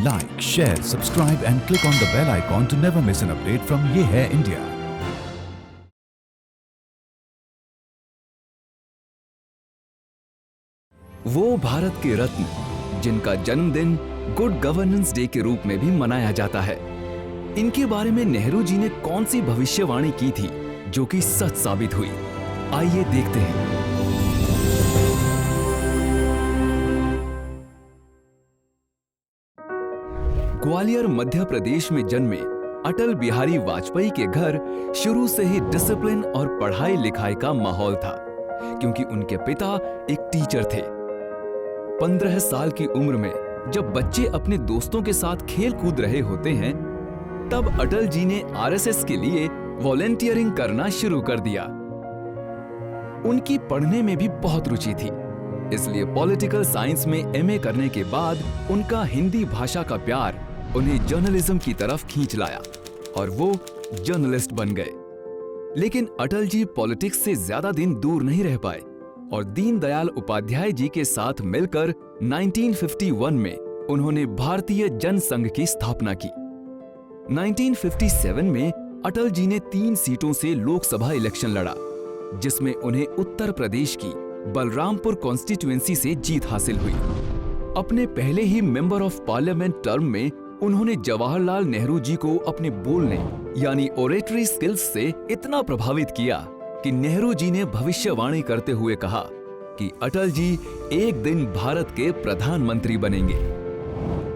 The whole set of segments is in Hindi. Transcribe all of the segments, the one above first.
Like, share, subscribe and click on the bell icon to never miss an update from Ye Hai India. वो भारत के रत्न जिनका जन्मदिन गुड गवर्नेंस डे के रूप में भी मनाया जाता है। इनके बारे में नेहरू जी ने कौन सी भविष्यवाणी की थी जो कि सच साबित हुई? आइए देखते हैं। ग्वालियर मध्य प्रदेश में जन्मे अटल बिहारी वाजपेयी के घर शुरू से ही डिसिप्लिन और पढ़ाई लिखाई का माहौल था, क्योंकि उनके पिता एक टीचर थे। 15 साल की उम्र में जब बच्चे अपने दोस्तों के साथ खेल कूद रहे होते हैं, तब अटल जी ने आरएसएस के लिए वॉलेंटियरिंग करना शुरू कर दिया। उनकी पढ़ने में भी बहुत रुचि थी, इसलिए पॉलिटिकल साइंस में एमए करने के बाद उनका हिंदी भाषा का प्यार उन्हें जर्नलिज्म की तरफ खींच लाया और वो जर्नलिस्ट बन गए। लेकिन अटल जी पॉलिटिक्स से ज्यादा दिन दूर नहीं रह पाए और दीनदयाल उपाध्याय जी के साथ मिलकर 1951 में उन्होंने भारतीय जनसंघ की स्थापना की। 1957 में अटल जी ने 3 सीटों से लोकसभा इलेक्शन लड़ा, जिसमें उन्हें उत्तर प्रदेश की बलरामपुर कॉन्स्टिट्यूएंसी से जीत हासिल हुई। अपने पहले ही मेंबर ऑफ पार्लियामेंट टर्म में उन्होंने जवाहरलाल नेहरू जी को अपने बोलने यानी ओरेटरी स्किल्स से इतना प्रभावित किया कि नेहरू जी ने भविष्यवाणी करते हुए कहा कि अटल जी एक दिन भारत के प्रधानमंत्री बनेंगे।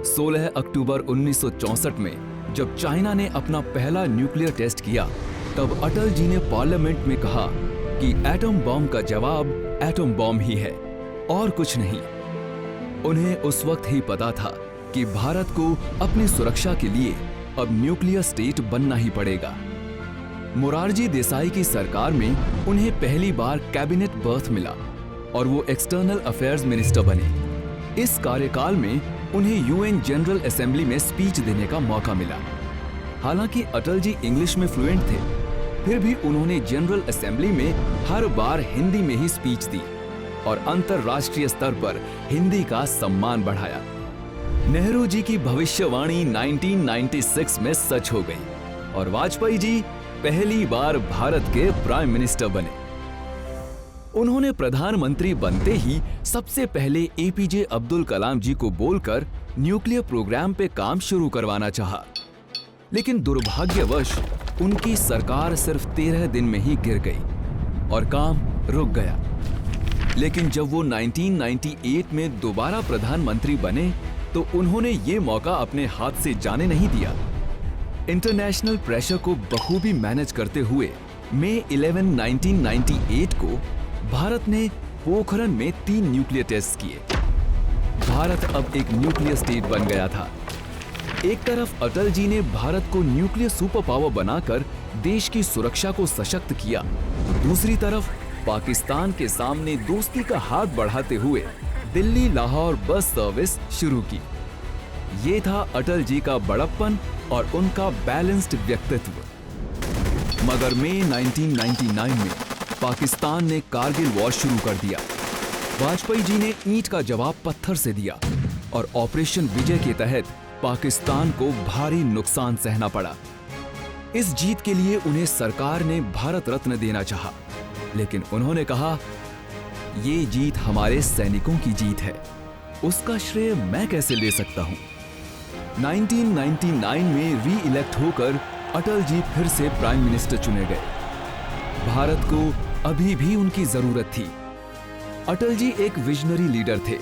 16 अक्टूबर 1964 में जब चाइना ने अपना पहला न्यूक्लियर टेस्ट किया, तब अटल जी ने पार्लियामेंट में कहा कि एटम बॉम्ब का जवाब एटम बॉम्ब ही है और कुछ नहीं। उन्हें उस वक्त ही पता था कि भारत को अपनी सुरक्षा के लिए अब न्यूक्लियर स्टेट बनना ही पड़ेगा। मोरारजी देसाई की सरकार में उन्हें पहली बार कैबिनेट बर्थ मिला और वो एक्सटर्नल अफेयर्स मिनिस्टर बने। इस कार्यकाल में उन्हें यूएन जनरल असेंबली में स्पीच देने का मौका मिला। हालांकि अटल जी इंग्लिश में फ्लुएंट थे, फिर भी उन्होंने जनरल असेंबली में हर बार हिंदी में ही स्पीच दी और अंतर्राष्ट्रीय स्तर पर हिंदी का सम्मान बढ़ाया। नेहरू जी की भविष्यवाणी 1996 में सच हो गई और वाजपेयी जी पहली बार भारत के प्राइम मिनिस्टर बने। उन्होंने प्रधानमंत्री बनते ही सबसे पहले एपीजे अब्दुल कलाम जी को बोलकर न्यूक्लियर प्रोग्राम पे काम शुरू करवाना चाहा, लेकिन दुर्भाग्यवश उनकी सरकार सिर्फ 13 दिन में ही गिर गई और काम रुक गया। लेकिन जब वो 1998 में दोबारा प्रधानमंत्री बने तो उन्होंने ये मौका अपने हाथ से जाने नहीं दिया। इंटरनेशनल प्रेशर को बखूबी मैनेज करते हुए मई 11, 1998 को भारत ने पोखरण में 3 न्यूक्लियर टेस्ट किए। भारत अब एक न्यूक्लियर स्टेट बन गया था। एक तरफ अटल जी ने भारत को न्यूक्लियर सुपर पावर बनाकर देश की सुरक्षा को सशक्त किया, तो दूसरी तरफ पाकिस्तान के सामने दोस्ती का हाथ बढ़ाते हुए दिल्ली लाहौर बस सर्विस शुरू की। ये था अटल जी का बड़प्पन और उनका बैलेंस्ड व्यक्तित्व। मगर मई 1999 में पाकिस्तान ने कारगिल वॉर शुरू कर दिया। वाजपेयी जी ने ईंट का जवाब पत्थर से दिया और ऑपरेशन विजय के तहत पाकिस्तान को भारी नुकसान सहना पड़ा। इस जीत के लिए उन्हें सरकार ने भारत रत्न देना चाहा, लेकिन उन्होंने कहा, ये जीत हमारे सैनिकों की जीत है, उसका श्रेय मैं कैसे ले सकता हूं। 1999 में री इलेक्ट होकर अटल जी फिर से प्राइम मिनिस्टर चुने गए। भारत को अभी भी उनकी जरूरत थी। अटल जी एक विजनरी लीडर थे।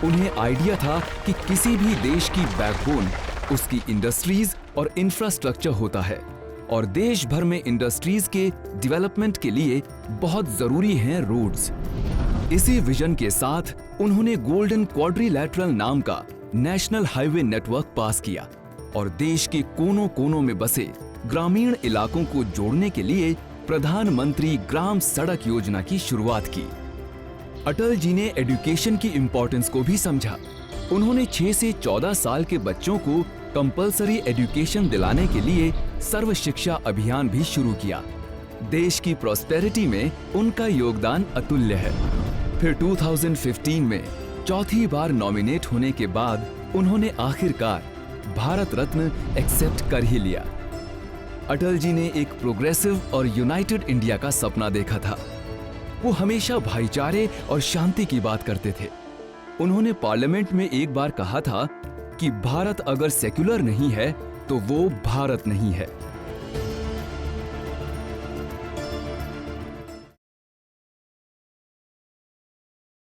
उन्हें आइडिया था कि किसी भी देश की बैकबोन उसकी इंडस्ट्रीज और इंफ्रास्ट्रक्चर होता है और देश भर में इंडस्ट्रीज के डेवलपमेंट के लिए बहुत जरूरी हैं रोड्स। इसी विजन के साथ उन्होंने गोल्डन क्वाड्रिलैटरल नाम का नेशनल हाईवे नेटवर्क पास किया और देश के कोनों कोनों में बसे ग्रामीण इलाकों को जोड़ने के लिए प्रधानमंत्री ग्राम सड़क योजना की शुरुआत की। अटल जी ने एजुकेशन की इंपॉर्टेंस को भी समझा। उन्होंने 6 से 14 साल के बच्चों को कंपलसरी एजुकेशन दिलाने के लिए सर्व शिक्षा अभियान भी शुरू किया। देश की प्रॉस्पेरिटी में उनका योगदान अतुल्य है। फिर 2015 में चौथी बार नॉमिनेट होने के बाद उन्होंने आखिरकार भारत रत्न एक्सेप्ट कर ही लिया। अटल जी ने एक प्रोग्रेसिव और यूनाइटेड इंडिया का सपना देखा था। वो हमेशा भाईचारे और शांति की बात करते थे। उन्होंने पार्लियामेंट में एक बार कहा था कि भारत अगर सेक्युलर नहीं है तो वो भारत नहीं है।